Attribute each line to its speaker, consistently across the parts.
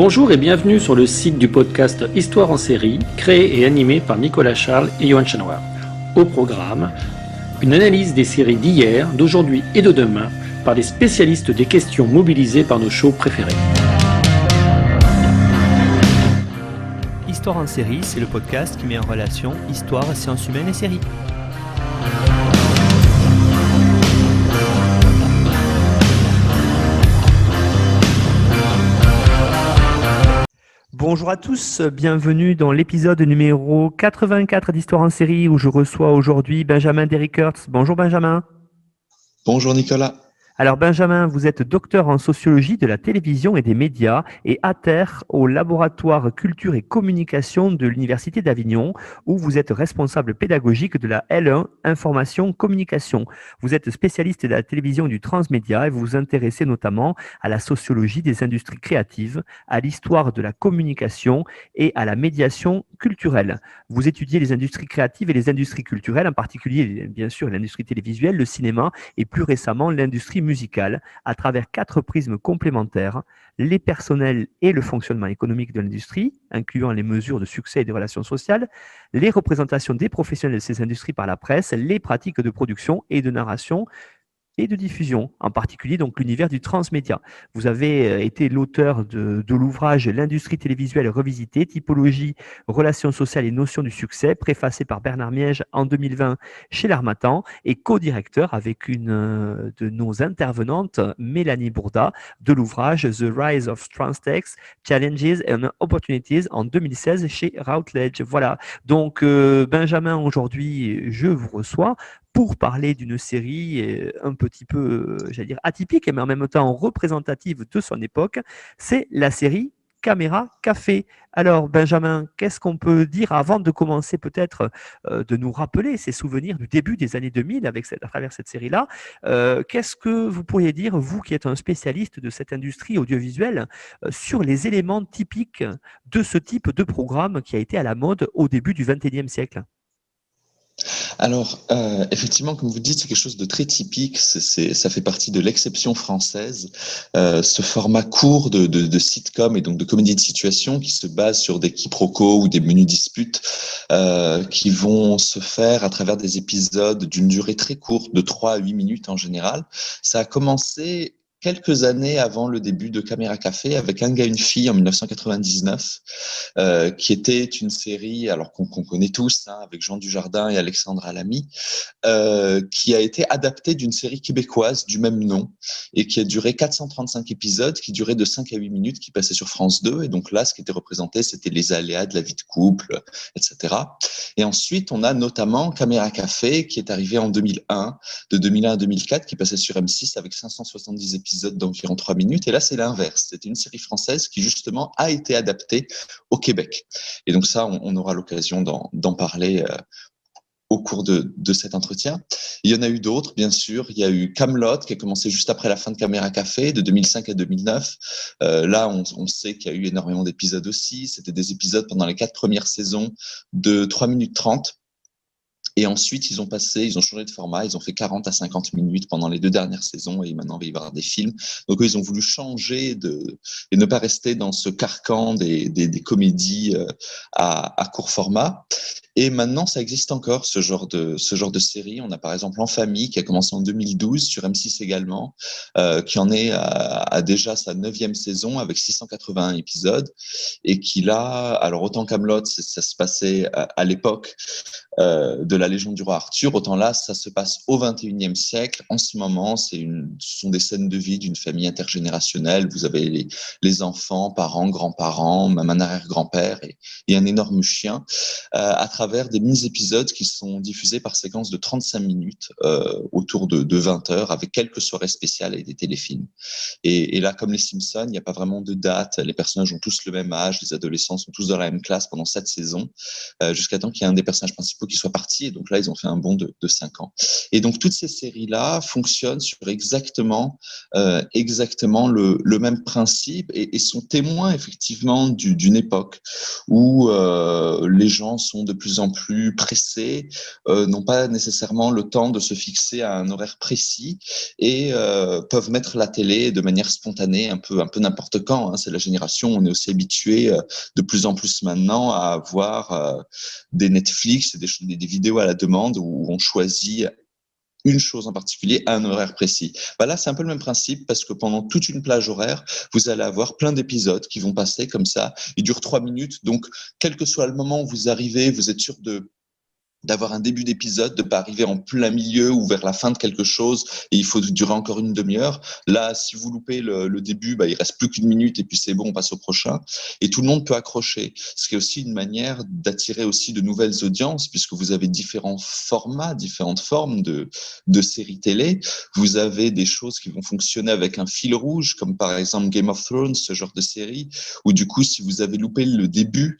Speaker 1: Bonjour et bienvenue sur le site du podcast Histoire en série, créé et animé par Nicolas Charles et Johan Chanoir. Au programme, une analyse des séries d'hier, d'aujourd'hui et de demain par des spécialistes des questions mobilisées par nos shows préférés.
Speaker 2: Histoire en série, c'est le podcast qui met en relation histoire, sciences humaines et séries. Bonjour à tous, bienvenue dans l'épisode numéro 84 d'Histoire en série où je reçois aujourd'hui Benjamin Derrickers. Bonjour Benjamin.
Speaker 3: Bonjour Nicolas.
Speaker 2: Alors Benjamin, vous êtes docteur en sociologie de la télévision et des médias et ATER au laboratoire culture et communication de l'Université d'Avignon où vous êtes responsable pédagogique de la L1 information communication. Vous êtes spécialiste de la télévision et du transmédia et vous vous intéressez notamment à la sociologie des industries créatives, à l'histoire de la communication et à la médiation culturelle. Vous étudiez les industries créatives et les industries culturelles, en particulier bien sûr l'industrie télévisuelle, le cinéma et plus récemment l'industrie musicale à travers 4 prismes complémentaires, les personnels et le fonctionnement économique de l'industrie, incluant les mesures de succès et des relations sociales, les représentations des professionnels de ces industries par la presse, les pratiques de production et de narration et de diffusion, en particulier donc l'univers du transmédia. Vous avez été l'auteur de l'ouvrage L'industrie télévisuelle revisitée, typologie, relations sociales et notions du succès, préfacé par Bernard Miège en 2020 chez l'Harmattan, et co-directeur avec une de nos intervenantes, Mélanie Bourda, de l'ouvrage The Rise of Transtext, Challenges and Opportunities en 2016 chez Routledge. Voilà, donc Benjamin, aujourd'hui, je vous reçois pour parler d'une série un petit peu, j'allais dire, atypique, mais en même temps représentative de son époque. C'est la série Caméra Café. Alors, Benjamin, qu'est-ce qu'on peut dire avant de commencer peut-être de nous rappeler ces souvenirs du début des années 2000 à travers cette série-là? Qu'est-ce que vous pourriez dire, vous qui êtes un spécialiste de cette industrie audiovisuelle, sur les éléments typiques de ce type de programme qui a été à la mode au début du XXIe siècle?
Speaker 3: Alors, effectivement, comme vous dites, c'est quelque chose de très typique. Ça fait partie de l'exception française. Ce format court de sitcom et donc de comédie de situation qui se base sur des quiproquos ou des menus disputes qui vont se faire à travers des épisodes d'une durée très courte, de 3 à 8 minutes en général. Ça a commencé quelques années avant le début de Caméra Café avec Un gars, une fille en 1999, qui était une série, alors qu'on connaît tous, hein, avec Jean Dujardin et Alexandra Lamy, qui a été adaptée d'une série québécoise du même nom et qui a duré 435 épisodes, qui duraient de 5 à 8 minutes, qui passaient sur France 2. Et donc là, ce qui était représenté, c'était les aléas de la vie de couple, etc. Et ensuite, on a notamment Caméra Café, qui est arrivé en 2001, de 2001 à 2004, qui passait sur M6 avec 570 épisodes d'environ 3 minutes. Et là, c'est l'inverse. C'était une série française qui, justement, a été adaptée au Québec. Et donc ça, on aura l'occasion d'en parler au cours de cet entretien. Il y en a eu d'autres, bien sûr. Il y a eu Kaamelott, qui a commencé juste après la fin de Caméra Café, de 2005 à 2009. Là, on sait qu'il y a eu énormément d'épisodes aussi. C'était des épisodes pendant les 4 premières saisons de 3 minutes 30. Et ensuite, ils ont changé de format, ils ont fait 40 à 50 minutes pendant les 2 dernières saisons et maintenant, il va y avoir des films. Donc, ils ont voulu changer et ne pas rester dans ce carcan des comédies à court format. Et maintenant, ça existe encore, ce genre de série. On a par exemple En Famille, qui a commencé en 2012 sur M6 également, qui en est à déjà sa 9e saison avec 681 épisodes et qui là, alors autant Kaamelott, ça se passait à l'époque de la légende du roi Arthur, autant là, ça se passe au XXIe siècle. En ce moment, ce sont des scènes de vie d'une famille intergénérationnelle. Vous avez les enfants, parents, grands-parents, même un arrière-grand-père et un énorme chien, à travers des mini-épisodes qui sont diffusés par séquence de 35 minutes autour de 20 heures, avec quelques soirées spéciales et des téléfilms. Et là, comme les Simpsons, il n'y a pas vraiment de date. Les personnages ont tous le même âge. Les adolescents sont tous dans la même classe pendant 7 saisons, jusqu'à temps qu'il y ait un des personnages principaux principaux qui soient partis. Et donc là, ils ont fait un bond de 5 ans. Et donc, toutes ces séries-là fonctionnent sur exactement le même principe et sont témoins, effectivement, d'une époque où les gens sont de plus en plus pressés, n'ont pas nécessairement le temps de se fixer à un horaire précis et peuvent mettre la télé de manière spontanée, un peu n'importe quand. Hein. C'est la génération, on est aussi habitué de plus en plus maintenant à avoir des Netflix, des vidéos à la demande où on choisit une chose en particulier à un horaire précis. Bah là, c'est un peu le même principe parce que pendant toute une plage horaire, vous allez avoir plein d'épisodes qui vont passer comme ça. Ils durent 3 minutes. Donc, quel que soit le moment où vous arrivez, vous êtes sûr d'avoir un début d'épisode, de pas arriver en plein milieu ou vers la fin de quelque chose et il faut durer encore une demi-heure. Là, si vous loupez le début, bah, il reste plus qu'une minute et puis c'est bon, on passe au prochain. Et tout le monde peut accrocher. Ce qui est aussi une manière d'attirer aussi de nouvelles audiences puisque vous avez différents formats, différentes formes de séries télé. Vous avez des choses qui vont fonctionner avec un fil rouge, comme par exemple Game of Thrones, ce genre de série, où du coup, si vous avez loupé le début,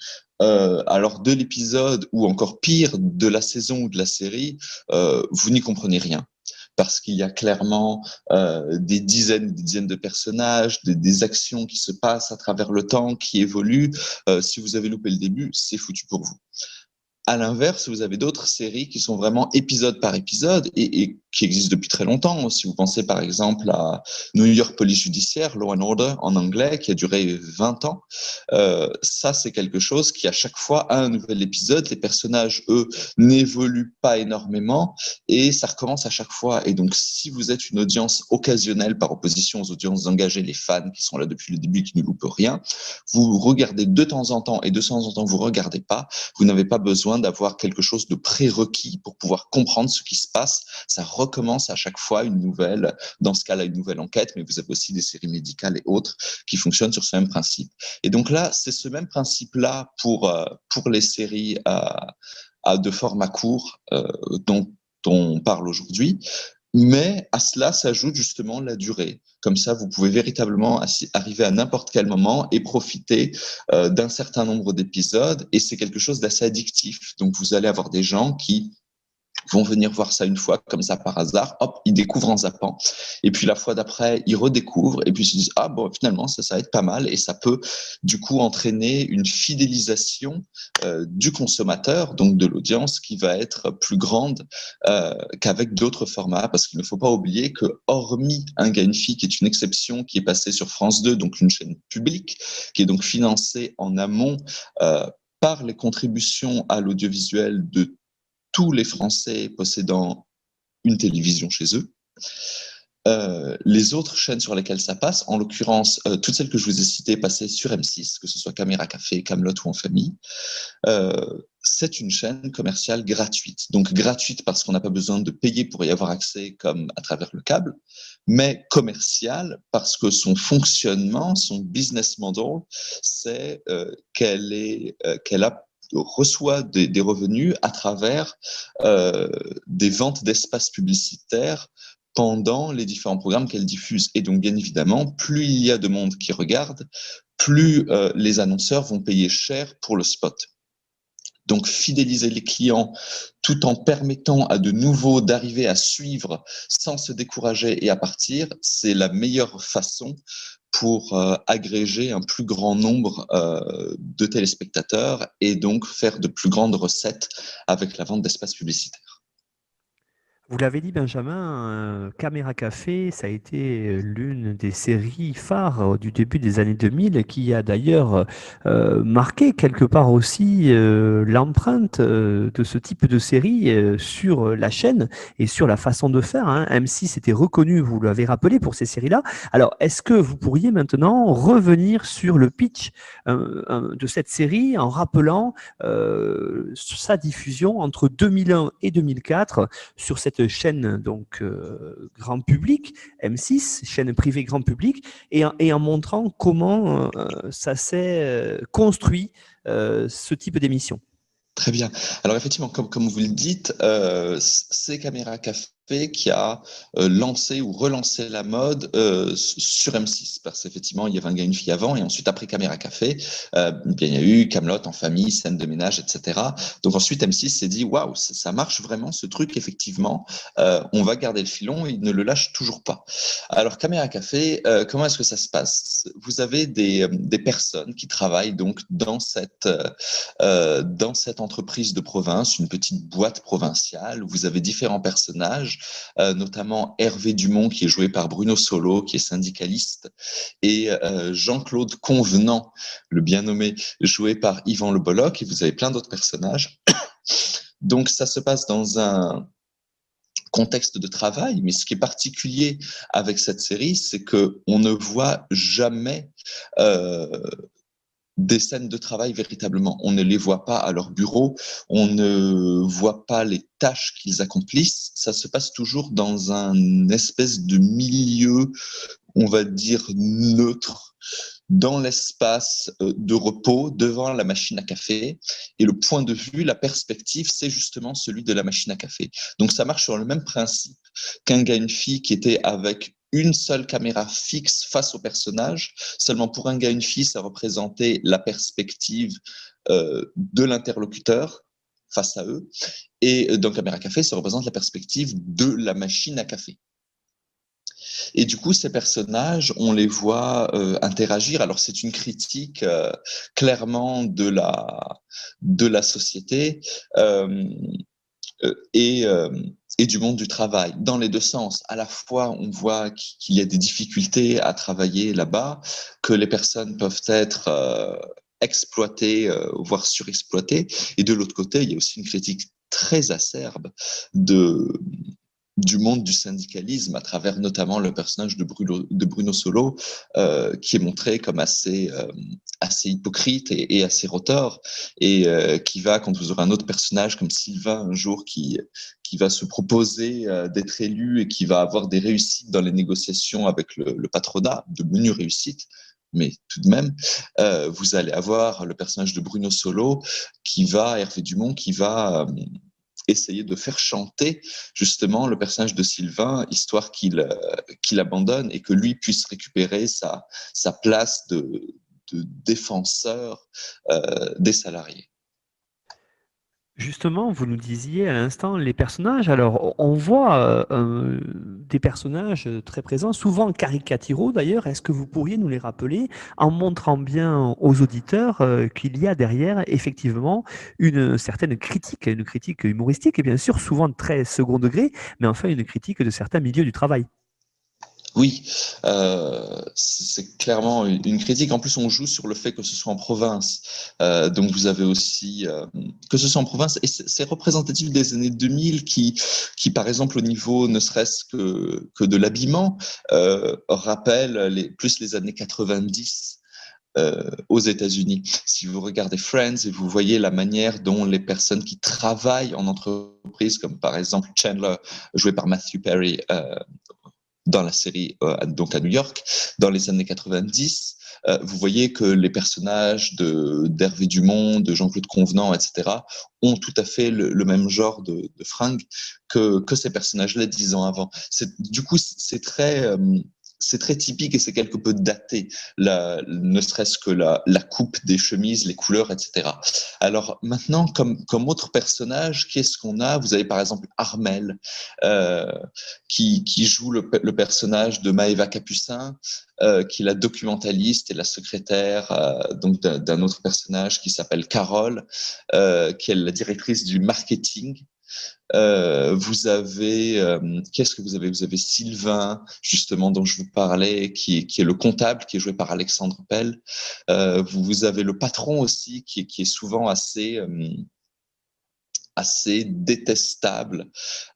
Speaker 3: alors de l'épisode ou encore pire de la saison ou de la série, vous n'y comprenez rien parce qu'il y a clairement des dizaines de personnages, des actions qui se passent à travers le temps, qui évoluent. Si vous avez loupé le début, c'est foutu pour vous. À l'inverse, vous avez d'autres séries qui sont vraiment épisode par épisode et qui existent depuis très longtemps. Si vous pensez par exemple à New York Police Judiciaire, Law and Order en anglais, qui a duré 20 ans, ça c'est quelque chose qui à chaque fois a un nouvel épisode. Les personnages, eux, n'évoluent pas énormément et ça recommence à chaque fois. Et donc si vous êtes une audience occasionnelle par opposition aux audiences engagées, les fans qui sont là depuis le début, qui ne loupent rien, vous regardez de temps en temps et de temps en temps vous regardez pas, vous n'avez pas besoin d'avoir quelque chose de prérequis pour pouvoir comprendre ce qui se passe. Ça recommence à chaque fois une nouvelle, dans ce cas-là, une nouvelle enquête, mais vous avez aussi des séries médicales et autres qui fonctionnent sur ce même principe. Et donc là, c'est ce même principe-là pour les séries de format court dont on parle aujourd'hui. Mais à cela s'ajoute justement la durée. Comme ça, vous pouvez véritablement arriver à n'importe quel moment et profiter d'un certain nombre d'épisodes. Et c'est quelque chose d'assez addictif. Donc, vous allez avoir des gens qui vont venir voir ça une fois, comme ça par hasard, hop, ils découvrent en zappant. Et puis la fois d'après, ils redécouvrent et puis ils se disent, ah bon, finalement, ça va être pas mal. Et ça peut du coup entraîner une fidélisation du consommateur, donc de l'audience, qui va être plus grande qu'avec d'autres formats. Parce qu'il ne faut pas oublier que hormis Un gars, une fille, qui est une exception, qui est passée sur France 2, donc une chaîne publique, qui est donc financée en amont par les contributions à l'audiovisuel de tous les Français possédant une télévision chez eux. Les autres chaînes sur lesquelles ça passe, en l'occurrence, toutes celles que je vous ai citées passaient sur M6, que ce soit Caméra Café, Camelot ou En Famille, c'est une chaîne commerciale gratuite. Donc gratuite parce qu'on n'a pas besoin de payer pour y avoir accès comme à travers le câble, mais commerciale parce que son fonctionnement, son business model, c'est qu'elle reçoit des revenus à travers des ventes d'espaces publicitaires pendant les différents programmes qu'elle diffuse. Et donc, bien évidemment, plus il y a de monde qui regarde, plus les annonceurs vont payer cher pour le spot. Donc, fidéliser les clients tout en permettant à de nouveaux d'arriver à suivre sans se décourager et à partir, c'est la meilleure façon pour agréger un plus grand nombre de téléspectateurs et donc faire de plus grandes recettes avec la vente d'espaces publicitaires.
Speaker 2: Vous l'avez dit, Benjamin, Caméra Café, ça a été l'une des séries phares du début des années 2000 qui a d'ailleurs marqué quelque part aussi l'empreinte de ce type de série sur la chaîne et sur la façon de faire. Hein. M6 était reconnu, vous l'avez rappelé, pour ces séries-là. Alors, est-ce que vous pourriez maintenant revenir sur le pitch de cette série en rappelant sa diffusion entre 2001 et 2004 sur cette chaîne donc grand public, M6, chaîne privée grand public, et en montrant comment ça s'est construit ce type d'émission.
Speaker 3: Très bien. Alors effectivement, comme vous le dites, ces Caméra Café qui a lancé ou relancé la mode sur M6, parce qu'effectivement il y avait un gars, une fille avant, et ensuite après Caméra Café, bien il y a eu Kaamelott, En famille, Scène de ménage, etc. Donc ensuite M6 s'est dit waouh, ça marche vraiment ce truc, effectivement, on va garder le filon, et il ne le lâche toujours pas. Alors Caméra Café, comment est-ce que ça se passe? Vous avez des personnes qui travaillent donc dans cette entreprise de province, une petite boîte provinciale où vous avez différents personnages, notamment Hervé Dumont qui est joué par Bruno Solo, qui est syndicaliste, et Jean-Claude Convenant, le bien nommé, joué par Yvan Le Bolloc, et vous avez plein d'autres personnages. Donc ça se passe dans un contexte de travail, mais ce qui est particulier avec cette série, c'est qu'on ne voit jamais des scènes de travail véritablement. On ne les voit pas à leur bureau, on ne voit pas les tâches qu'ils accomplissent. Ça se passe toujours dans un espèce de milieu, on va dire, neutre, dans l'espace de repos devant la machine à café. Et le point de vue, la perspective, c'est justement celui de la machine à café. Donc ça marche sur le même principe qu'un gars, une fille qui était avec une seule caméra fixe face au personnage. Seulement pour un gars, une fille, ça représentait la perspective de l'interlocuteur face à eux. Et dans Caméra Café, ça représente la perspective de la machine à café. Et du coup, ces personnages, on les voit interagir. Alors, c'est une critique clairement de la société et du monde du travail, dans les deux sens. À la fois, on voit qu'il y a des difficultés à travailler là-bas, que les personnes peuvent être exploitées, voire surexploitées. Et de l'autre côté, il y a aussi une critique très acerbe du monde du syndicalisme, à travers notamment le personnage de Bruno Solo, qui est montré comme assez hypocrite et assez rotor, et qui va, quand vous aurez un autre personnage comme Sylvain un jour qui va se proposer d'être élu et qui va avoir des réussites dans les négociations avec le patronat, de menues réussites, mais tout de même, vous allez avoir le personnage de Bruno Solo, Hervé Dumont, qui va essayer de faire chanter justement le personnage de Sylvain, histoire qu'il abandonne et que lui puisse récupérer sa place de défenseur des salariés.
Speaker 2: Justement, vous nous disiez à l'instant les personnages. Alors, on voit des personnages très présents, souvent caricaturaux d'ailleurs. Est-ce que vous pourriez nous les rappeler en montrant bien aux auditeurs qu'il y a derrière effectivement une certaine critique, une critique humoristique et bien sûr souvent très second degré, mais enfin une critique de certains milieux du travail?
Speaker 3: Oui, c'est clairement une critique. En plus, on joue sur le fait que ce soit en province. Donc, vous avez aussi que ce soit en province, et c'est représentatif des années 2000 qui, par exemple, au niveau ne serait-ce que de l'habillement, rappelle plus les années 90. Aux États-Unis. Si vous regardez Friends et vous voyez la manière dont les personnes qui travaillent en entreprise, comme par exemple Chandler, joué par Matthew Perry, dans la série, donc à New York, dans les années 90, vous voyez que les personnages d'Hervé Dumont, de Jean-Claude Convenant, etc., ont tout à fait le même genre de fringues que ces personnages-là 10 ans avant. Du coup, c'est très typique et c'est quelque peu daté, ne serait-ce que la coupe des chemises, les couleurs, etc. Alors maintenant, comme autre personnage, qu'est-ce qu'on a? Vous avez par exemple Armel, qui joue le personnage de Maëva Capucin, qui est la documentaliste et la secrétaire donc d'un autre personnage qui s'appelle Carole, qui est la directrice du marketing. Vous avez, qu'est-ce que vous avez? Vous avez Sylvain, justement, dont je vous parlais, qui est le comptable, qui est joué par Alexandre Pell. Vous avez le patron aussi, qui est souvent assez détestable,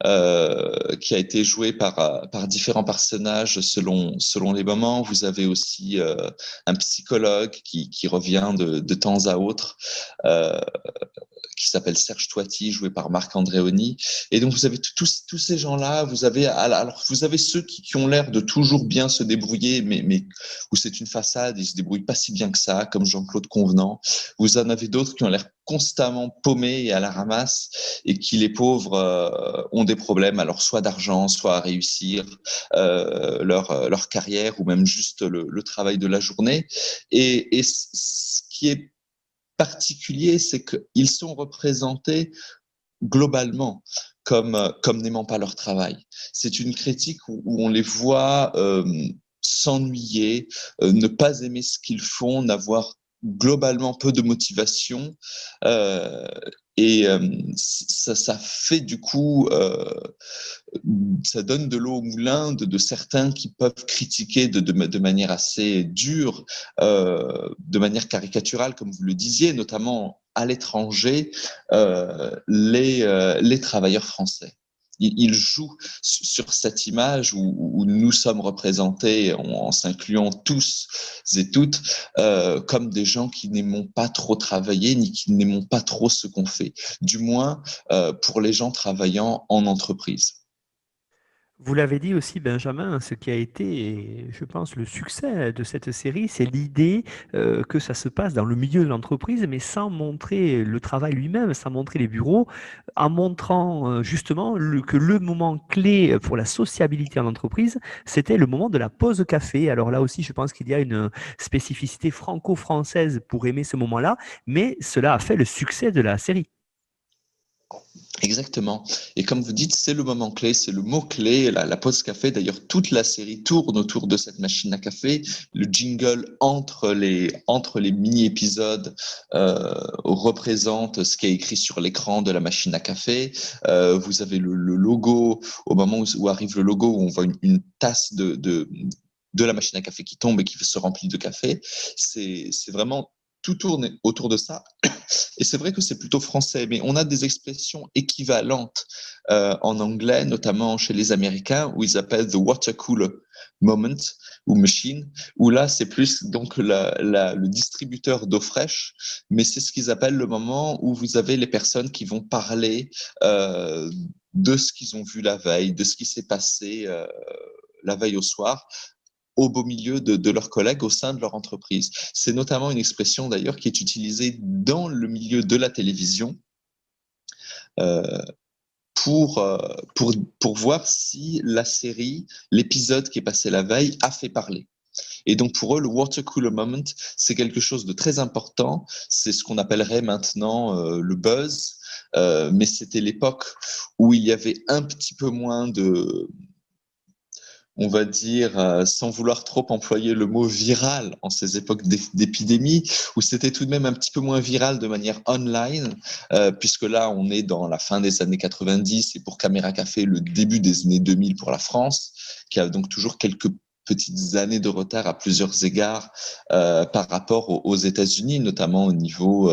Speaker 3: qui a été joué par différents personnages selon les moments. Vous avez aussi un psychologue qui revient de temps à autre. qui s'appelle Serge Toiti, joué par Marc Andréoni. Et donc, vous avez tous ces gens-là. Alors, vous avez ceux qui ont l'air de toujours bien se débrouiller, mais où c'est une façade, ils se débrouillent pas si bien que ça, comme Jean-Claude Convenant. Vous en avez d'autres qui ont l'air constamment paumés et à la ramasse, et qui, les pauvres, ont des problèmes, alors soit d'argent, soit à réussir leur carrière, ou même juste le travail de la journée. Et ce qui est particulier, c'est qu'ils sont représentés globalement comme n'aimant pas leur travail. C'est une critique où on les voit s'ennuyer, ne pas aimer ce qu'ils font, n'avoir globalement peu de motivation. Euh, ça fait du coup, ça donne de l'eau au moulin de certains qui peuvent critiquer de manière assez dure, de manière caricaturale, comme vous le disiez, notamment à l'étranger, les travailleurs français. Il joue sur cette image où nous sommes représentés, en s'incluant tous et toutes, comme des gens qui n'aimons pas trop travailler, ni qui n'aimons pas trop ce qu'on fait, du moins pour les gens travaillant en entreprise.
Speaker 2: Vous l'avez dit aussi, Benjamin, ce qui a été, je pense, le succès de cette série, c'est l'idée que ça se passe dans le milieu de l'entreprise, mais sans montrer le travail lui-même, sans montrer les bureaux, en montrant justement que le moment clé pour la sociabilité en entreprise, c'était le moment de la pause café. Alors là aussi, je pense qu'il y a une spécificité franco-française pour aimer ce moment-là, mais cela a fait le succès de la série.
Speaker 3: Exactement. Et comme vous dites, c'est le moment clé, c'est le mot clé, la pause café. D'ailleurs, toute la série tourne autour de cette machine à café. Le jingle entre les mini-épisodes représente ce qui est écrit sur l'écran de la machine à café. Vous avez le logo, au moment où arrive le logo, où on voit une tasse de la machine à café qui tombe et qui se remplit de café. C'est vraiment, tout tourne autour de ça. Et c'est vrai que c'est plutôt français, mais on a des expressions équivalentes en anglais, notamment chez les Américains, où ils appellent the water cooler moment ou machine, où là c'est plus donc le distributeur d'eau fraîche, mais c'est ce qu'ils appellent le moment où vous avez les personnes qui vont parler de ce qu'ils ont vu la veille, de ce qui s'est passé la veille au soir, au beau milieu de leurs collègues au sein de leur entreprise. C'est notamment une expression d'ailleurs qui est utilisée dans le milieu de la télévision euh, pour voir si la série, l'épisode qui est passé la veille, a fait parler. Et donc pour eux, le water cooler moment, c'est quelque chose de très important. C'est ce qu'on appellerait maintenant le buzz, mais c'était l'époque où il y avait un petit peu moins de, on va dire, sans vouloir trop employer le mot viral en ces époques d'épidémie, où c'était tout de même un petit peu moins viral de manière online, puisque là, on est dans la fin des années 90 et pour Caméra Café, le début des années 2000 pour la France, qui a donc toujours quelques petites années de retard à plusieurs égards par rapport aux États-Unis, notamment au niveau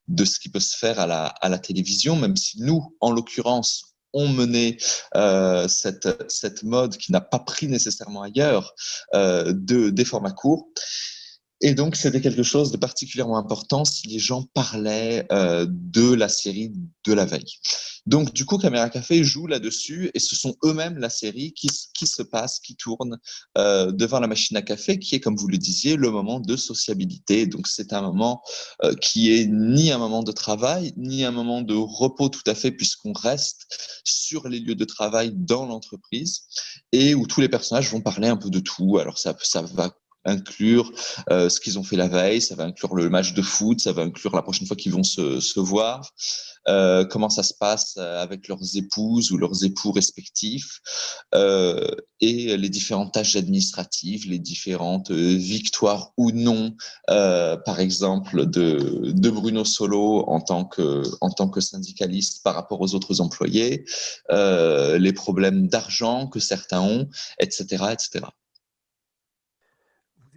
Speaker 3: de ce qui peut se faire à la télévision, même si nous, en l'occurrence, ont mené cette mode qui n'a pas pris nécessairement ailleurs des formats courts. Et donc, c'était quelque chose de particulièrement important si les gens parlaient de la série de la veille. Donc, du coup, Caméra Café joue là-dessus et ce sont eux-mêmes la série qui se passe, qui tourne devant la machine à café, qui est, comme vous le disiez, le moment de sociabilité. Donc, c'est un moment qui est ni un moment de travail, ni un moment de repos tout à fait, puisqu'on reste sur les lieux de travail dans l'entreprise et où tous les personnages vont parler un peu de tout. Alors, ça va inclure ce qu'ils ont fait la veille, ça va inclure le match de foot, ça va inclure la prochaine fois qu'ils vont se voir, comment ça se passe avec leurs épouses ou leurs époux respectifs, et les différentes tâches administratives, les différentes victoires ou non, par exemple de Bruno Solo en tant que syndicaliste par rapport aux autres employés, les problèmes d'argent que certains ont, etc., etc.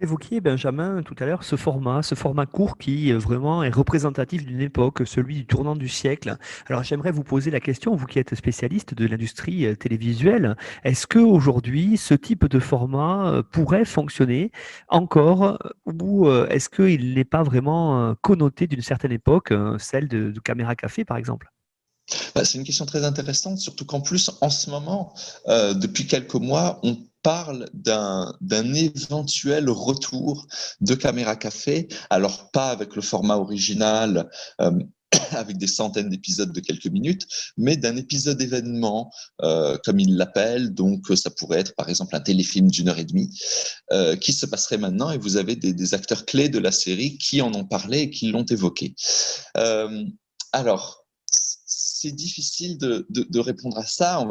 Speaker 2: Évoquiez, Benjamin, tout à l'heure, ce format court qui vraiment est représentatif d'une époque, celui du tournant du siècle. Alors, j'aimerais vous poser la question, vous qui êtes spécialiste de l'industrie télévisuelle, est-ce que aujourd'hui, ce type de format pourrait fonctionner encore ou est-ce qu'il n'est pas vraiment connoté d'une certaine époque, celle de Caméra Café, par exemple?
Speaker 3: Bah, c'est une question très intéressante, surtout qu'en plus, en ce moment, depuis quelques mois, on parle d'un éventuel retour de Caméra Café. Alors, pas avec le format original, euh, avec des centaines d'épisodes de quelques minutes, mais d'un épisode événement, comme ils l'appellent. Donc, ça pourrait être, par exemple, un téléfilm d'1 heure et demie qui se passerait maintenant, et vous avez des acteurs clés de la série qui en ont parlé et qui l'ont évoqué. Euh, alors, c'est difficile de répondre à ça. Je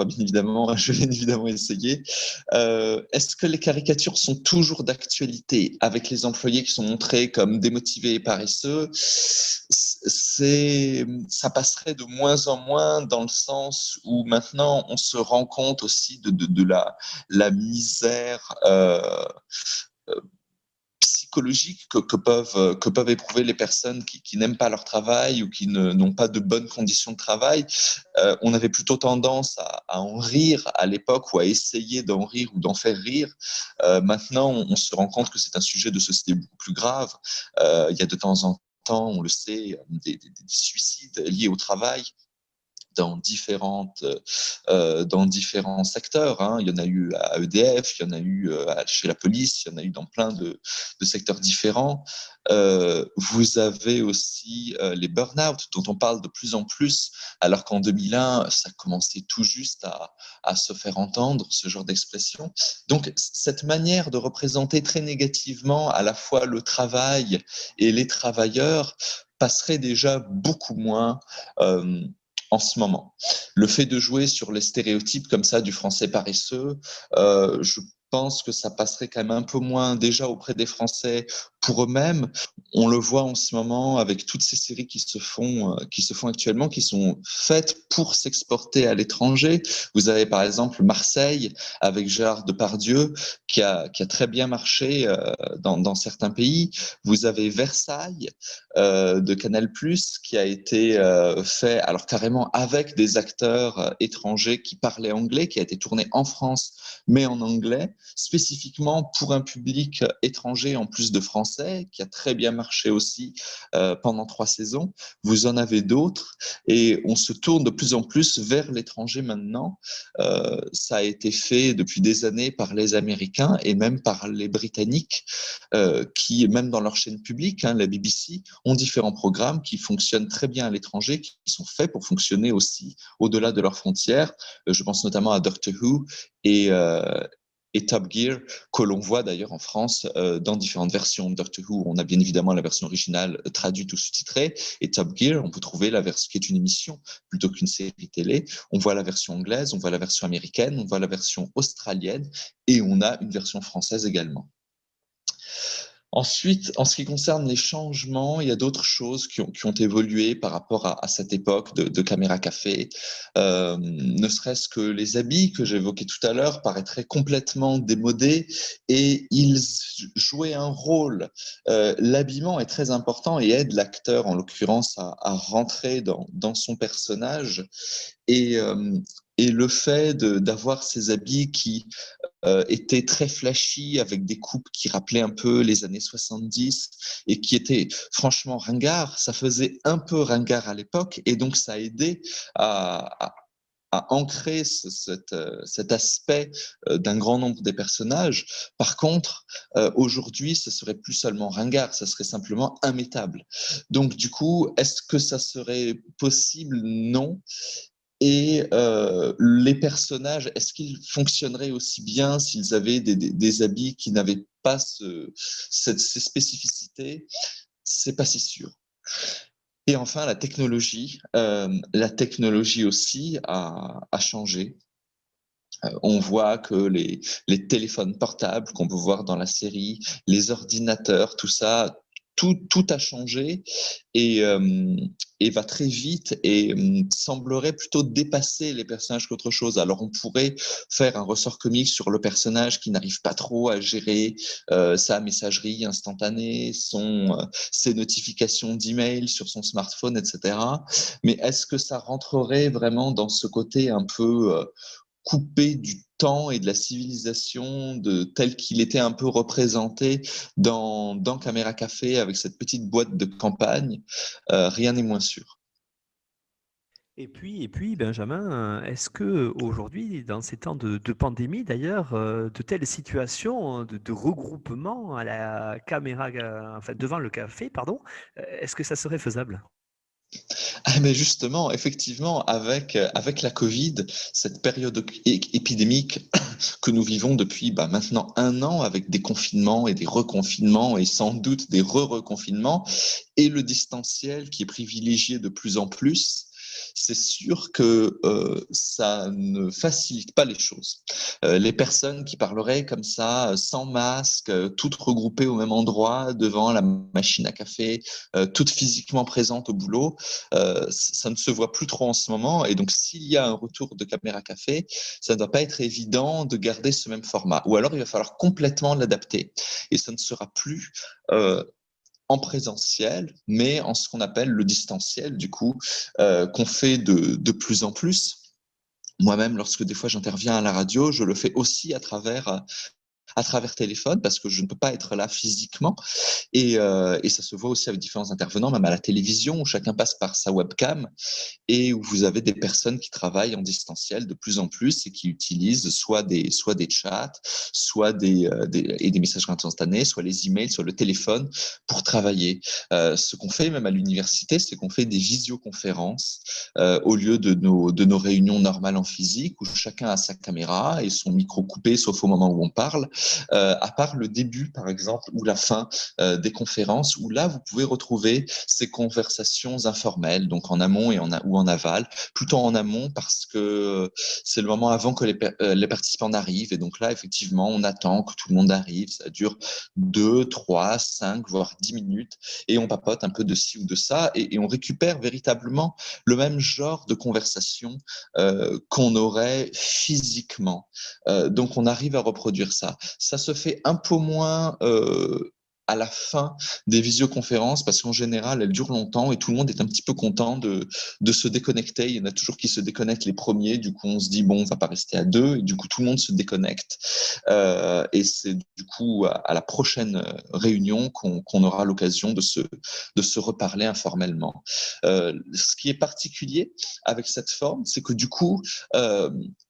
Speaker 3: vais bien évidemment essayer. Est-ce que les caricatures sont toujours d'actualité avec les employés qui sont montrés comme démotivés et paresseux? Ça passerait de moins en moins dans le sens où maintenant on se rend compte aussi de la misère psychologiques que peuvent éprouver les personnes qui n'aiment pas leur travail ou qui n'ont pas de bonnes conditions de travail. On avait plutôt tendance à en rire à l'époque ou à essayer d'en rire ou d'en faire rire. Maintenant, on se rend compte que c'est un sujet de société beaucoup plus grave. Il y a de temps en temps, on le sait, des suicides liés au travail dans différents secteurs. Hein. Il y en a eu à EDF, il y en a eu chez la police, il y en a eu dans plein de secteurs différents. Vous avez aussi les burn-out dont on parle de plus en plus, alors qu'en 2001, ça commençait tout juste à se faire entendre, ce genre d'expression. Donc, cette manière de représenter très négativement à la fois le travail et les travailleurs passerait déjà beaucoup moins en ce moment. Le fait de jouer sur les stéréotypes comme ça du français paresseux, je pense que ça passerait quand même un peu moins déjà auprès des Français pour eux-mêmes. On le voit en ce moment avec toutes ces séries qui se font actuellement, qui sont faites pour s'exporter à l'étranger. Vous avez par exemple Marseille avec Gérard Depardieu qui a très bien marché dans certains pays. Vous avez Versailles de Canal+ qui a été fait alors carrément avec des acteurs étrangers qui parlaient anglais, qui a été tourné en France mais en anglais, spécifiquement pour un public étranger en plus de français, qui a très bien marché aussi pendant 3 saisons. Vous en avez d'autres et on se tourne de plus en plus vers l'étranger maintenant. Ça a été fait depuis des années par les Américains et même par les Britanniques qui, même dans leur chaîne publique, hein, la BBC, ont différents programmes qui fonctionnent très bien à l'étranger, qui sont faits pour fonctionner aussi au-delà de leurs frontières. Je pense notamment à Doctor Who et, Top Gear, que l'on voit d'ailleurs en France dans différentes versions. Doctor Who, on a bien évidemment la version originale traduite ou sous-titrée, et Top Gear, on peut trouver la version qui est une émission plutôt qu'une série télé. On voit la version anglaise, on voit la version américaine, on voit la version australienne, et on a une version française également. Ensuite, en ce qui concerne les changements, il y a d'autres choses qui ont évolué par rapport à cette époque de Caméra Café. Ne serait-ce que les habits que j'évoquais tout à l'heure paraîtraient complètement démodés et ils jouaient un rôle. L'habillement est très important et aide l'acteur, en l'occurrence, à rentrer dans son personnage. Et, euh, et le fait d'avoir ces habits qui était très flashy, avec des coupes qui rappelaient un peu les années 70 et qui étaient franchement ringards. Ça faisait un peu ringard à l'époque et donc ça a aidé à ancrer cet aspect d'un grand nombre des personnages. Par contre, aujourd'hui, ce serait plus seulement ringard, ça serait simplement immétable. Donc du coup, est-ce que ça serait possible? Non. Et les personnages, est-ce qu'ils fonctionneraient aussi bien s'ils avaient des habits qui n'avaient pas ces spécificités? C'est pas si sûr. Et enfin, la technologie aussi a changé. On voit que les téléphones portables qu'on peut voir dans la série, les ordinateurs, tout ça tout a changé et, et va très vite et semblerait plutôt dépasser les personnages qu'autre chose. Alors on pourrait faire un ressort comique sur le personnage qui n'arrive pas trop à gérer sa messagerie instantanée, ses notifications d'email sur son smartphone, etc. Mais est-ce que ça rentrerait vraiment dans ce côté un peu coupé du temps et de la civilisation tel qu'il était un peu représenté dans Caméra Café avec cette petite boîte de campagne? Rien n'est moins sûr.
Speaker 2: Et puis, Benjamin, est-ce que aujourd'hui, dans ces temps de pandémie d'ailleurs, de telles situations de regroupement à la caméra, enfin devant le café, pardon, est-ce que ça serait faisable?
Speaker 3: Ah, mais justement, effectivement, avec la Covid, cette période épidémique que nous vivons depuis maintenant 1 an, avec des confinements et des reconfinements et sans doute des re-reconfinements, et le distanciel qui est privilégié de plus en plus, c'est sûr que ça ne facilite pas les choses. Les personnes qui parleraient comme ça, sans masque, toutes regroupées au même endroit, devant la machine à café, toutes physiquement présentes au boulot, ça ne se voit plus trop en ce moment. Et donc, s'il y a un retour de Caméra Café, ça ne doit pas être évident de garder ce même format. Ou alors, il va falloir complètement l'adapter. Et ça ne sera plus en présentiel, mais en ce qu'on appelle le distanciel, du coup, qu'on fait de plus en plus. Moi-même, lorsque des fois j'interviens à la radio, je le fais aussi à travers téléphone parce que je ne peux pas être là physiquement. Et ça se voit aussi avec différents intervenants, même à la télévision, où chacun passe par sa webcam et où vous avez des personnes qui travaillent en distanciel de plus en plus et qui utilisent soit des chats, soit des messageries instantanées, soit les emails, soit le téléphone pour travailler. Ce qu'on fait même à l'université, c'est qu'on fait des visioconférences au lieu de nos réunions normales en physique où chacun a sa caméra et son micro coupé sauf au moment où on parle, à part le début par exemple ou la fin des conférences où là vous pouvez retrouver ces conversations informelles, donc en amont ou en aval, plutôt en amont parce que c'est le moment avant que les participants arrivent et donc là effectivement on attend que tout le monde arrive, ça dure 2, 3, 5, voire 10 minutes et on papote un peu de ci ou de ça et on récupère véritablement le même genre de conversation qu'on aurait physiquement. Donc on arrive à reproduire ça. Ça se fait un peu moins à la fin des visioconférences parce qu'en général, elles durent longtemps et tout le monde est un petit peu content de se déconnecter. Il y en a toujours qui se déconnectent les premiers. Du coup, on se dit, bon, on va pas rester à deux. Et du coup, tout le monde se déconnecte. Et c'est du coup à la prochaine réunion qu'on aura l'occasion de se reparler informellement. Ce qui est particulier avec cette forme, c'est que du coup,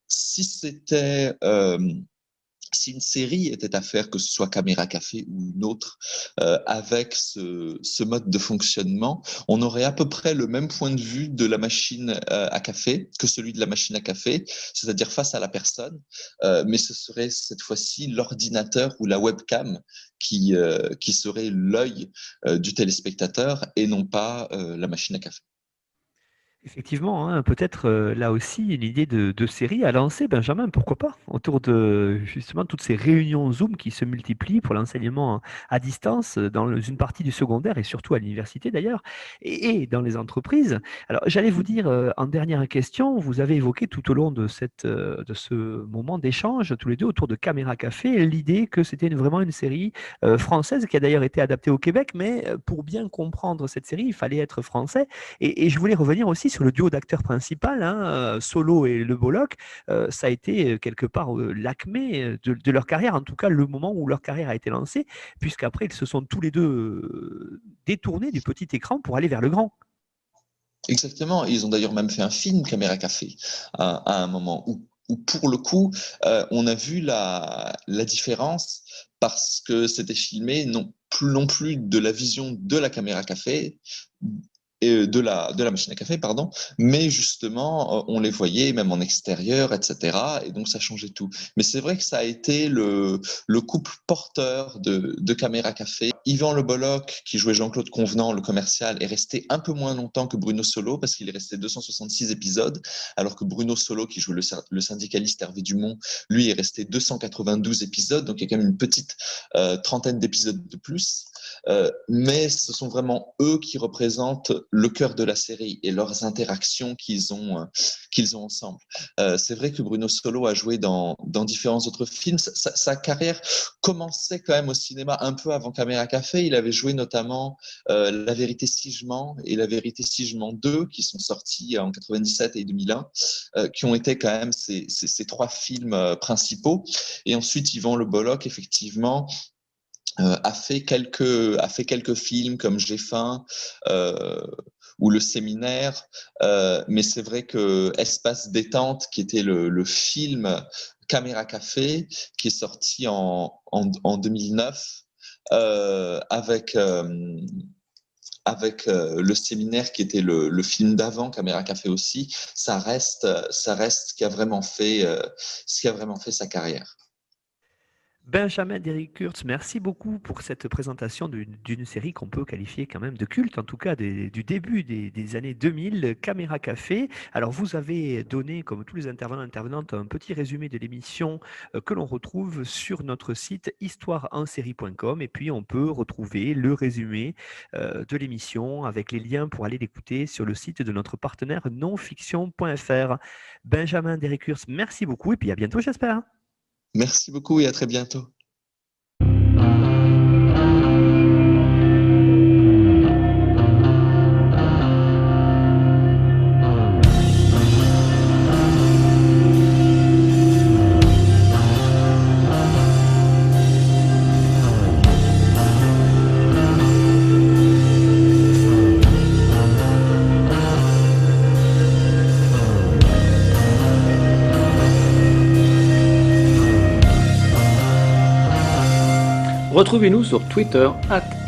Speaker 3: si c'était si une série était à faire, que ce soit Caméra Café ou une autre, avec ce mode de fonctionnement, on aurait à peu près le même point de vue de la machine à café que celui de la machine à café, c'est-à-dire face à la personne, mais ce serait cette fois-ci l'ordinateur ou la webcam qui serait l'œil du téléspectateur et non pas la machine à café.
Speaker 2: Effectivement, hein, peut-être là aussi l'idée de série à lancer, Benjamin, pourquoi pas, autour de justement toutes ces réunions Zoom qui se multiplient pour l'enseignement à distance dans une partie du secondaire et surtout à l'université d'ailleurs, et dans les entreprises. Alors j'allais vous dire en dernière question, vous avez évoqué tout au long de ce moment d'échange tous les deux autour de Caméra Café l'idée que c'était vraiment une série française qui a d'ailleurs été adaptée au Québec, mais pour bien comprendre cette série, il fallait être français. Et je voulais revenir aussi sur le duo d'acteurs principal, hein, Solo et Le Bolloc. Ça a été quelque part l'acmé de leur carrière, en tout cas le moment où leur carrière a été lancée, puisqu'après ils se sont tous les deux détournés du petit écran pour aller vers le grand.
Speaker 3: Exactement. Ils ont d'ailleurs même fait un film Caméra Café à un moment où pour le coup, on a vu la différence parce que c'était filmé non plus de la vision de la caméra café de la machine à café, pardon, mais justement, on les voyait même en extérieur, etc. Et donc, ça changeait tout. Mais c'est vrai que ça a été le couple porteur de Caméra Café. Yvan Le Bolloc, qui jouait Jean-Claude Convenant, le commercial, est resté un peu moins longtemps que Bruno Solo, parce qu'il est resté 266 épisodes, alors que Bruno Solo, qui jouait le syndicaliste Hervé Dumont, lui est resté 292 épisodes, donc il y a quand même une petite trentaine d'épisodes de plus. Mais ce sont vraiment eux qui représentent le cœur de la série et leurs interactions qu'ils ont ensemble. C'est vrai que Bruno Solo a joué dans différents autres films. Sa carrière commençait quand même au cinéma un peu avant Caméra Café. Il avait joué notamment La Vérité si je mens et La Vérité si je mens 2, qui sont sortis en 97 et 2001, qui ont été quand même ces trois films principaux. Et ensuite, Yvan Le Bolloc, effectivement, a fait quelques films comme J'ai faim ou Le Séminaire, mais c'est vrai que Espace détente, qui était le film Caméra Café, qui est sorti en 2009, avec Le Séminaire, qui était le film d'avant Caméra Café aussi, ça reste ce qui a vraiment fait sa carrière.
Speaker 2: Benjamin Derrick Kurtz, merci beaucoup pour cette présentation d'une série qu'on peut qualifier quand même de culte, en tout cas du début des années 2000, Caméra Café. Alors vous avez donné, comme tous les intervenants et intervenantes, un petit résumé de l'émission que l'on retrouve sur notre site histoireensérie.com, et puis on peut retrouver le résumé de l'émission avec les liens pour aller l'écouter sur le site de notre partenaire nonfiction.fr. Benjamin Derrick Kurtz, merci beaucoup et puis à bientôt, j'espère.
Speaker 3: Merci beaucoup et à très bientôt.
Speaker 1: Retrouvez-nous sur Twitter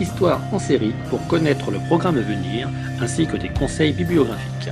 Speaker 1: @Histoire en série pour connaître le programme à venir ainsi que des conseils bibliographiques.